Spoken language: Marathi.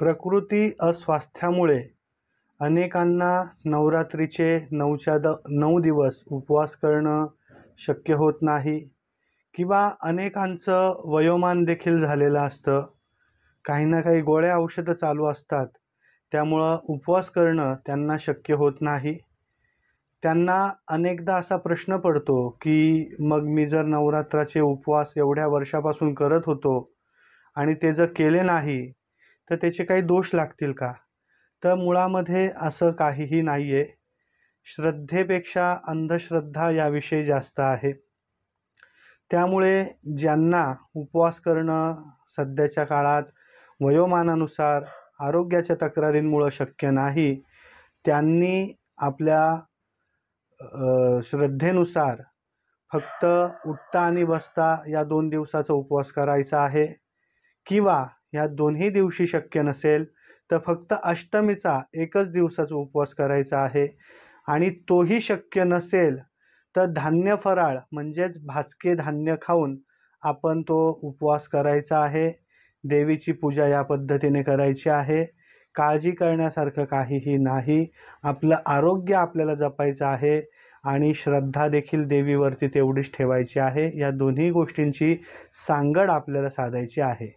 प्रकृती अस्वास्थ्यामुळे अनेकांना नवरात्रीचे 9 दिवस उपवास करणं शक्य होत नाही किंवा अनेकांचं वयोमान देखील झालेलं असतं. काही ना काही गोळ्या औषधं चालू असतात. त्यामुळं उपवास करणं त्यांना शक्य होत नाही. त्यांना अनेकदा असा प्रश्न पडतो की मग मी जर नवरात्राचे उपवास एवढ्या वर्षापासून करत होतो आणि ते जर केले नाही तर त्याचे काही दोष लागतील का? तर मुळामध्ये असं काहीही नाही आहे. श्रद्धेपेक्षा अंधश्रद्धा याविषयी जास्त आहे. त्यामुळे ज्यांना उपवास करणं सध्याच्या काळात वयोमानानुसार आरोग्याच्या तक्रारींमुळं शक्य नाही, त्यांनी आपल्या श्रद्धेनुसार फक्त उठता आणि बसता या 2 दिवसाचा उपवास करायचा आहे किंवा या दोन्ही दिवशी शक्य नसेल तर फक्त अष्टमीचा 1च दिवसाचा उपवास करायचा आहे आणि तोही शक्य नसेल तर धान्य फराळ म्हणजेच भाजके धान्य खाऊन आपण तो उपवास करायचा आहे. देवीची पूजा या पद्धतीने करायची आहे. काळजी करण्यासारखं काहीही नाही. आपलं आरोग्य आपल्याला जपायचं आहे आणि श्रद्धा देखील देवीवरती तेवढीच ठेवायची आहे. या दोन्ही गोष्टींची सांगड आपल्याला साधायची आहे.